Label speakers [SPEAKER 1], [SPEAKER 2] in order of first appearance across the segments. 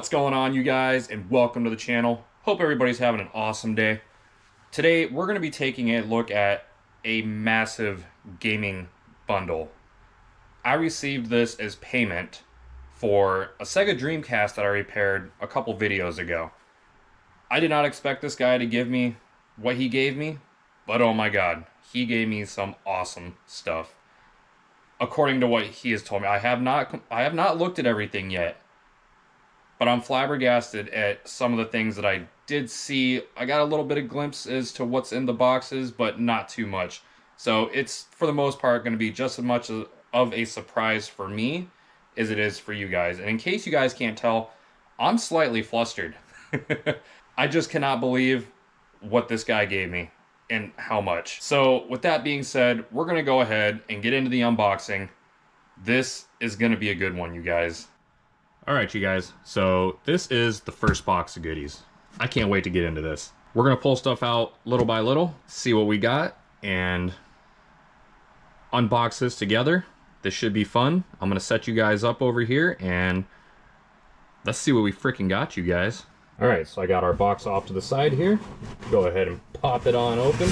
[SPEAKER 1] What's going on, you guys, and welcome to the channel. Hope everybody's having an awesome day. Today we're going to be taking a look at a massive gaming bundle. I received this as payment for a Sega Dreamcast that I repaired a couple videos ago. I did not expect this guy to give me what he gave me, but oh my god, he gave me some awesome stuff. According to what he has told me, I have not looked at everything yet. But I'm flabbergasted at some of the things that I did see. I got a little bit of glimpse as to what's in the boxes, but not too much. So it's, for the most part, going to be just as much of a surprise for me as it is for you guys. And in case you guys can't tell, I'm slightly flustered. I just cannot believe what this guy gave me and how much. So with that being said, we're going to go ahead and get into the unboxing. This is going to be a good one, you guys. Alright, you guys, so this is the first box of goodies. I can't wait to get into this. We're going to pull stuff out little by little, see what we got, and unbox this together. This should be fun. I'm going to set you guys up over here, and let's see what we freaking got, you guys. Alright, so I got our box off to the side here. Go ahead and pop it on open.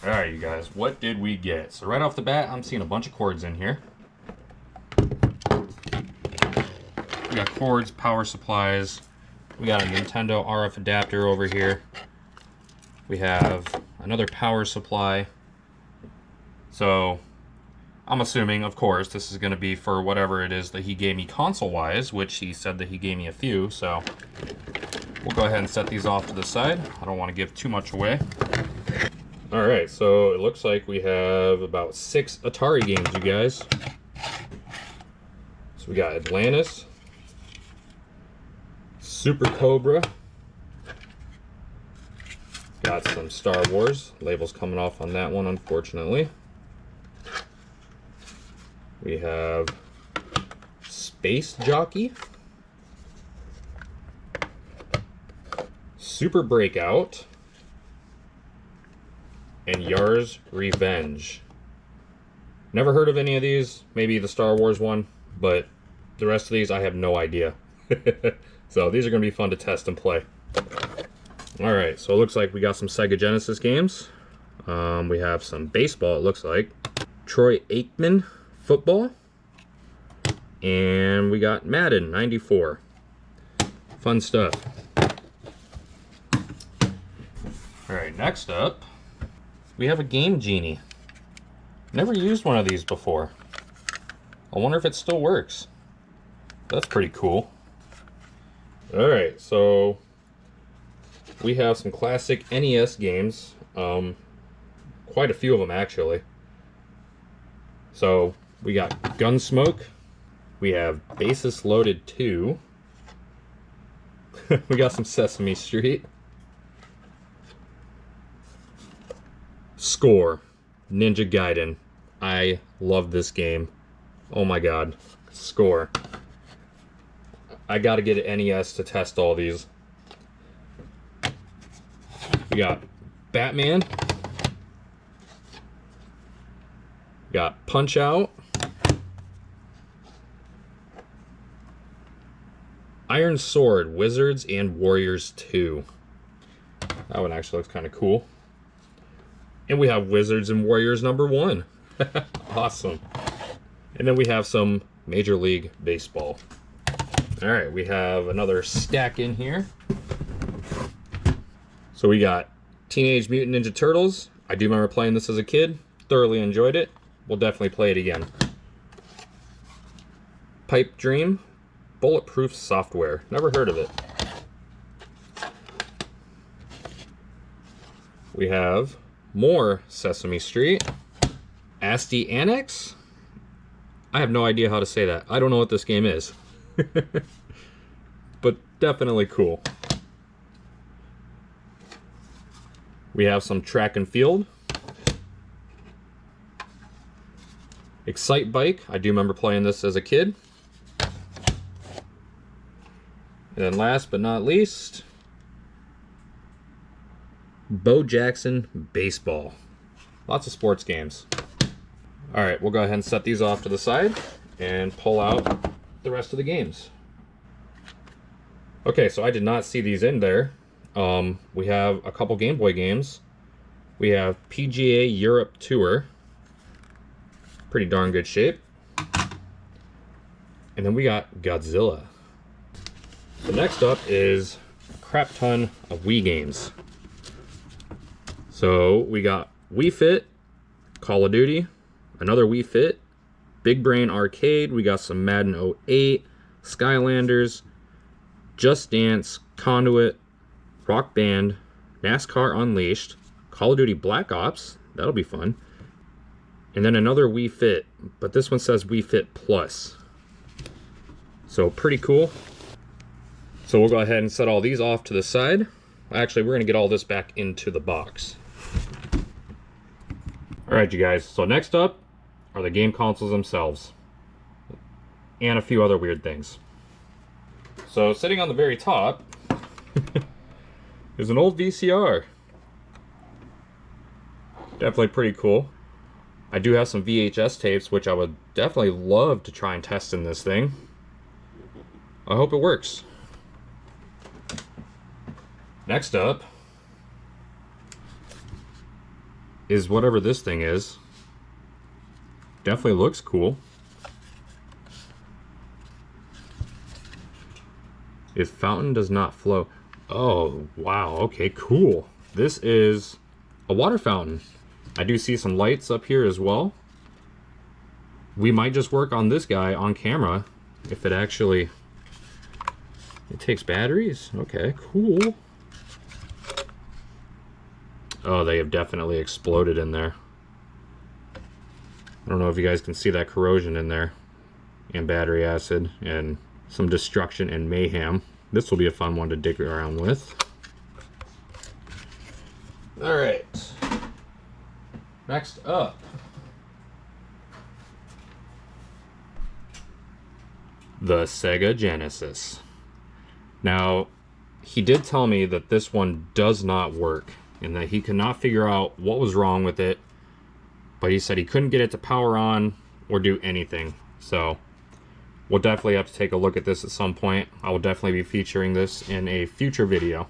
[SPEAKER 1] Alright, you guys, what did we get? So right off the bat, I'm seeing a bunch of cords in here. We got cords, power supplies. We got a Nintendo RF adapter over here. We have another power supply. So I'm assuming, of course, this is going to be for whatever it is that he gave me console-wise, which he said that he gave me a few. So we'll go ahead and set these off to the side. I don't want to give too much away. Alright, so it looks like we have about 6 Atari games, you guys. So we got Atlantis, Super Cobra, got some Star Wars, labels coming off on that one, unfortunately. We have Space Jockey, Super Breakout, and Yawls Revenge. Never heard of any of these, maybe the Star Wars one, but the rest of these I have no idea. So these are going to be fun to test and play. Alright, so it looks like we got some Sega Genesis games. We have some baseball, it looks like. Troy Aikman football. And we got Madden 94. Fun stuff. Alright, next up, we have a Game Genie. Never used one of these before. I wonder if it still works. That's pretty cool. Alright, so we have some classic NES games. Quite a few of them, actually. So we got Gunsmoke. We have Basis Loaded 2. We got some Sesame Street. Score, Ninja Gaiden. I love this game. Oh my god. Score. I gotta get an NES to test all these. We got Batman. We got Punch Out. Iron Sword, Wizards and Warriors 2. That one actually looks kind of cool. And we have Wizards and Warriors #1. Awesome. And then we have some Major League Baseball. Alright, we have another stack in here. So we got Teenage Mutant Ninja Turtles. I do remember playing this as a kid. Thoroughly enjoyed it. We'll definitely play it again. Pipe Dream. Bulletproof Software. Never heard of it. We have more Sesame Street. Asti Annex? I have no idea how to say that. I don't know what this game is. But definitely cool. We have some Track and Field. Excite Bike. I do remember playing this as a kid. And then last but not least, Bo Jackson Baseball. Lots of sports games. All right, we'll go ahead and set these off to the side and pull out the rest of the games. Okay, so I did not see these in there. We have a couple Game Boy games. We have PGA Europe Tour. Pretty darn good shape. And then we got Godzilla. So next up is a crap ton of Wii games. So we got Wii Fit, Call of Duty, another Wii Fit, Big Brain Arcade, we got some Madden 08, Skylanders, Just Dance, Conduit, Rock Band, NASCAR Unleashed, Call of Duty Black Ops, that'll be fun, and then another Wii Fit, but this one says Wii Fit Plus. So pretty cool. So we'll go ahead and set all these off to the side. Actually, we're going to get all this back into the box. Alright, you guys, so next up are the game consoles themselves. And a few other weird things. So sitting on the very top is an old VCR. Definitely pretty cool. I do have some VHS tapes, which I would definitely love to try and test in this thing. I hope it works. Next up is whatever this thing is. Definitely looks cool. If fountain does not flow. Oh, wow. Okay, cool. This is a water fountain. I do see some lights up here as well. We might just work on this guy on camera if it actually... It takes batteries? Okay, cool. Oh, they have definitely exploded in there. I don't know if you guys can see that corrosion in there. And battery acid and some destruction and mayhem. This will be a fun one to dig around with. Alright. Next up. The Sega Genesis. Now, he did tell me that this one does not work and that he could not figure out what was wrong with it, but he said he couldn't get it to power on or do anything. So we'll definitely have to take a look at this at some point. I will definitely be featuring this in a future video.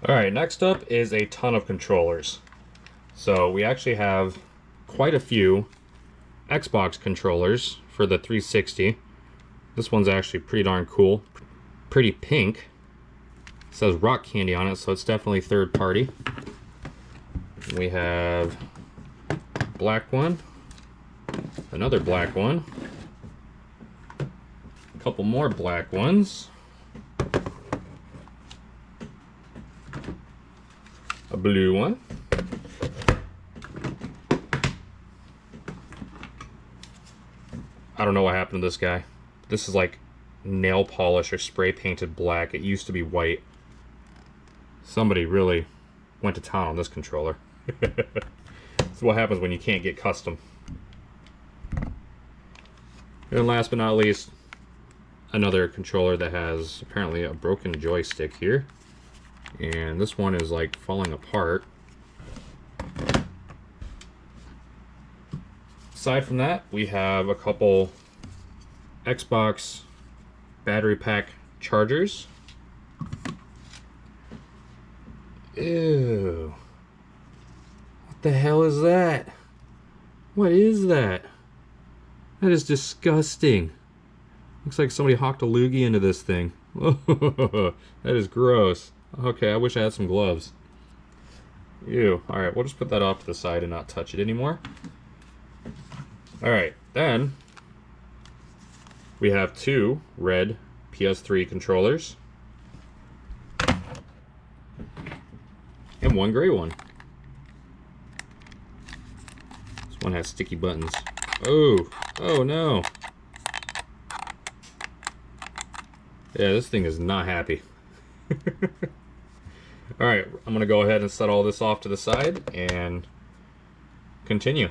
[SPEAKER 1] Alright, next up is a ton of controllers. So we actually have quite a few Xbox controllers for the 360. This one's actually pretty darn cool. Pretty pink. It says rock candy on it, so it's definitely third party. We have black one, another black one, a couple more black ones, a blue one, I don't know what happened to this guy. This is like nail polish or spray painted black. It used to be white. Somebody really went to town on this controller. That's what happens when you can't get custom. And last but not least, another controller that has apparently a broken joystick here. And this one is like falling apart. Aside from that, we have a couple Xbox battery pack chargers. Ew. What the hell is that? What is that? That is disgusting. Looks like somebody hawked a loogie into this thing. That is gross. Okay, I wish I had some gloves. Ew. Alright, we'll just put that off to the side and not touch it anymore. Alright, then we have two red PS3 controllers and one gray one. This one has sticky buttons. Oh no. Yeah, this thing is not happy. Alright, I'm going to go ahead and set all this off to the side and continue.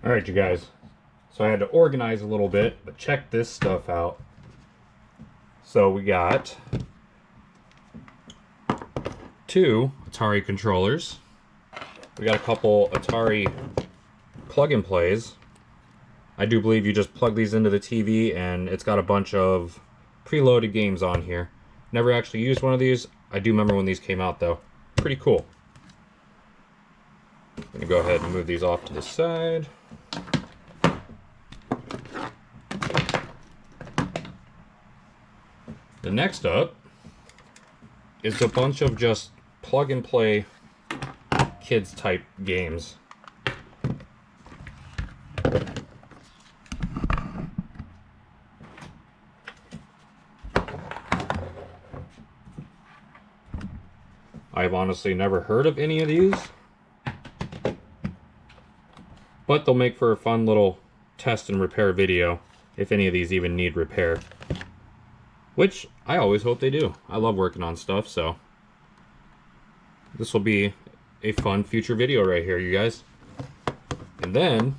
[SPEAKER 1] Alright, you guys. So I had to organize a little bit, but check this stuff out. So we got two Atari controllers. We got a couple Atari plug-and-plays. I do believe you just plug these into the TV and it's got a bunch of preloaded games on here. Never actually used one of these. I do remember when these came out though. Pretty cool. I'm gonna go ahead and move these off to the side. The next up is a bunch of just plug and play kids type games. I've honestly never heard of any of these, but they'll make for a fun little test and repair video if any of these even need repair. Which I always hope they do. I love working on stuff, so this will be a fun future video right here, you guys. And then,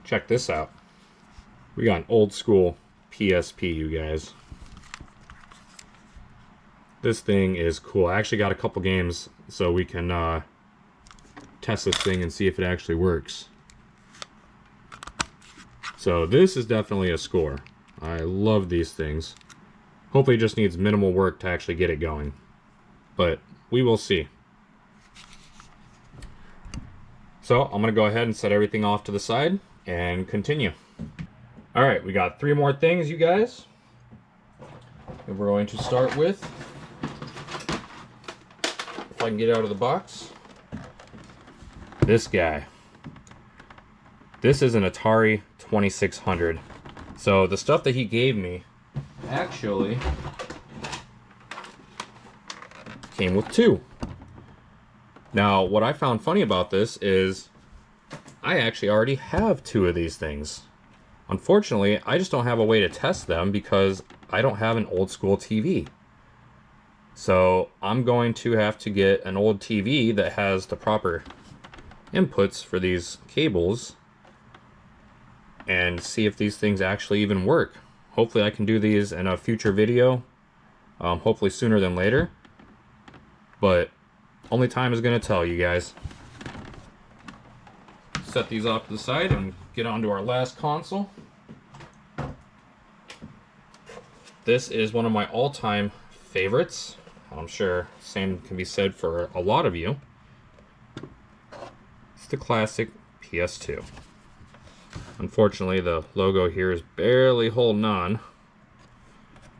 [SPEAKER 1] check this out. We got an old school PSP, you guys. This thing is cool. I actually got a couple games so we can test this thing and see if it actually works. So this is definitely a score. I love these things. Hopefully it just needs minimal work to actually get it going. But we will see. So I'm going to go ahead and set everything off to the side and continue. Alright, we got 3 more things, you guys. And we're going to start with, if I can get out of the box, this guy. This is an Atari 2600. So the stuff that he gave me actually came with 2. Now, what I found funny about this is I actually already have 2 of these things. Unfortunately, I just don't have a way to test them because I don't have an old school TV. So I'm going to have to get an old TV that has the proper inputs for these cables and see if these things actually even work. Hopefully I can do these in a future video, hopefully sooner than later, but only time is going to tell, you guys. Set these off to the side and get on to our last console. This is one of my all-time favorites. I'm sure same can be said for a lot of you. It's the classic PS2. Unfortunately, the logo here is barely holding on.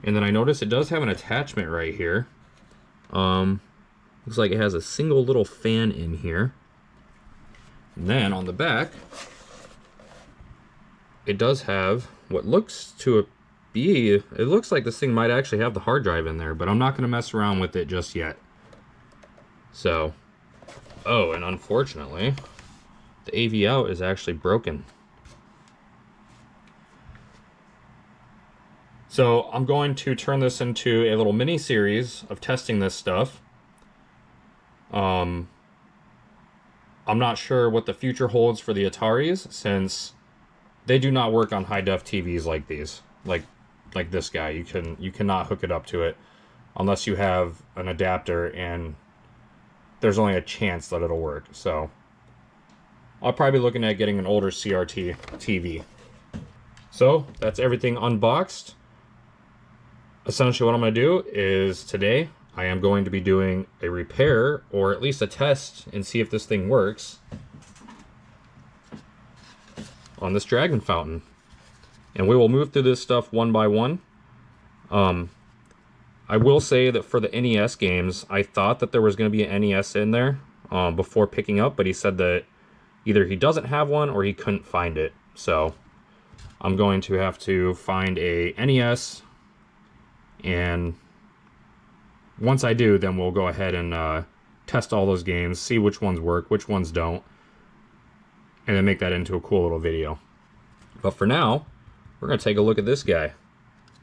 [SPEAKER 1] And then I noticed it does have an attachment right here. Looks like it has a single little fan in here. And then on the back, it does have what looks to be, it looks like this thing might actually have the hard drive in there, but I'm not going to mess around with it just yet. So, oh, and unfortunately, the AV out is actually broken. So I'm going to turn this into a little mini series of testing this stuff. I'm not sure what the future holds for the Ataris, since they do not work on high def TVs like these, like this guy. You cannot hook it up to it unless you have an adapter, and there's only a chance that it'll work. So I'll probably be looking at getting an older CRT TV. So that's everything unboxed. Essentially what I'm going to do is today I am going to be doing a repair, or at least a test, and see if this thing works on this dragon fountain. And we will move through this stuff one by one. I will say that for the NES games, I thought that there was going to be an NES in there before picking up, but he said that either he doesn't have one or he couldn't find it. So I'm going to have to find a NES, and once I do, then we'll go ahead and test all those games, see which ones work, which ones don't, and then make that into a cool little video. But for now, we're going to take a look at this guy.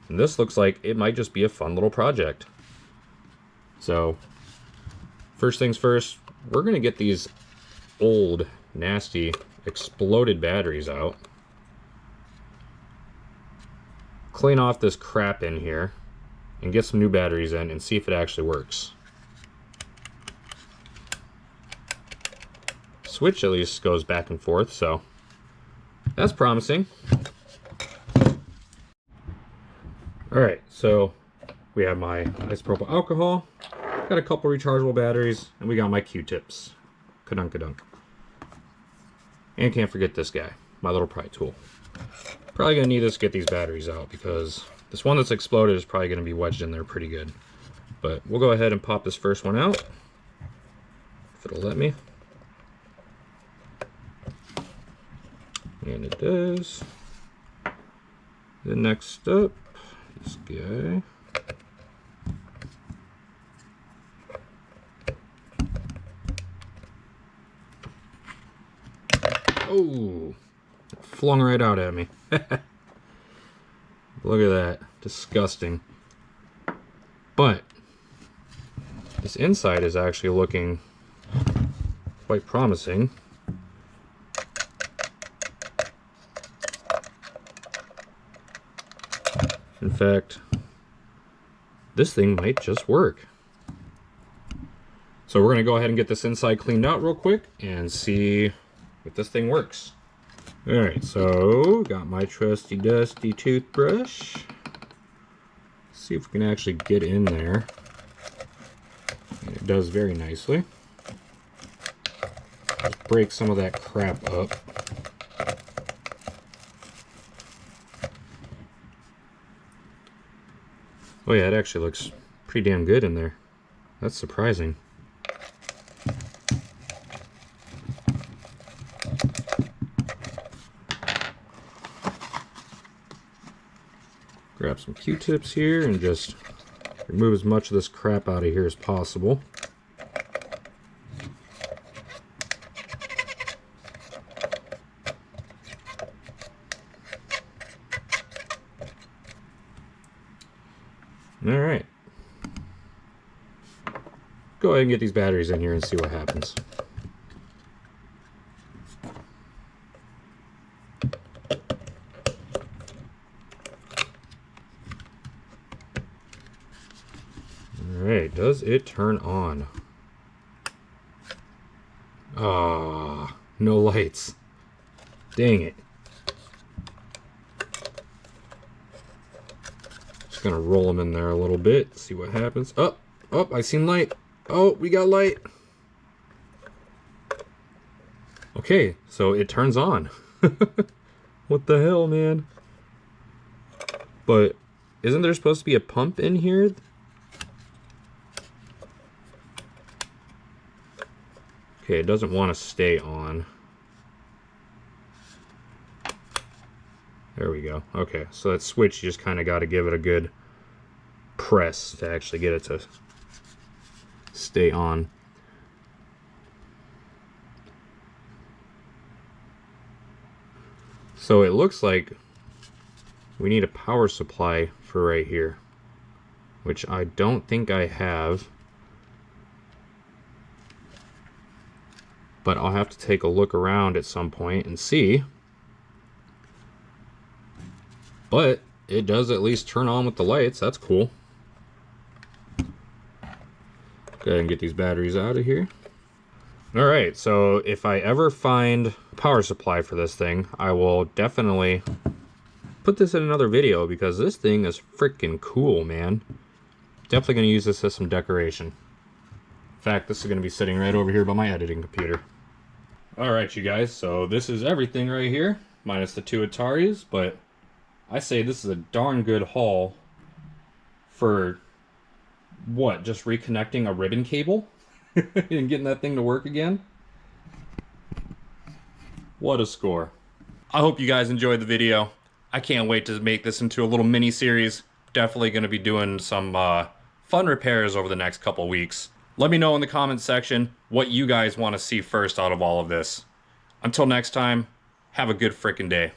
[SPEAKER 1] And this looks like it might just be a fun little project. So, first things first, we're going to get these old, nasty, exploded batteries out. Clean off this crap in here, and get some new batteries in and see if it actually works. switch at least goes back and forth, so that's promising. Alright, so we have my isopropyl alcohol, got a couple rechargeable batteries, and we got my Q-tips. Kadunk-kadunk. And can't forget this guy, my little pry tool. Probably gonna need this to get these batteries out because this one that's exploded is probably gonna be wedged in there pretty good. But we'll go ahead and pop this first one out, if it'll let me. And it does. Then next up, this guy. Oh, it flung right out at me. Look at that, disgusting. But this inside is actually looking quite promising. In fact, this thing might just work. So we're going to go ahead and get this inside cleaned out real quick and see if this thing works. Alright, so got my trusty dusty toothbrush. See if we can actually get in there. And it does very nicely. Just break some of that crap up. Oh yeah, it actually looks pretty damn good in there. That's surprising. Grab some Q-tips here and just remove as much of this crap out of here as possible. Alright. Go ahead and get these batteries in here and see what happens. Alright, does it turn on? Ah, no lights. Dang it. Just gonna roll them in there a little bit, see what happens. Oh, oh, I seen light. Oh, we got light. Okay, so it turns on. What the hell, man? But isn't there supposed to be a pump in here? Okay, it doesn't want to stay on. There we go. Okay, so that switch, you just kind of got to give it a good press to actually get it to stay on. So it looks like we need a power supply for right here, which I don't think I have. But I'll have to take a look around at some point and see. But it does at least turn on with the lights. That's cool. Go ahead and get these batteries out of here. Alright, so if I ever find a power supply for this thing, I will definitely put this in another video because this thing is freaking cool, man. Definitely going to use this as some decoration. In fact, this is going to be sitting right over here by my editing computer. Alright, you guys, so this is everything right here, minus the two Ataris, but I say this is a darn good haul for, what, just reconnecting a ribbon cable and getting that thing to work again? What a score. I hope you guys enjoyed the video. I can't wait to make this into a little mini-series. Definitely going to be doing some fun repairs over the next couple weeks. Let me know in the comments section what you guys want to see first out of all of this. Until next time, have a good frickin' day.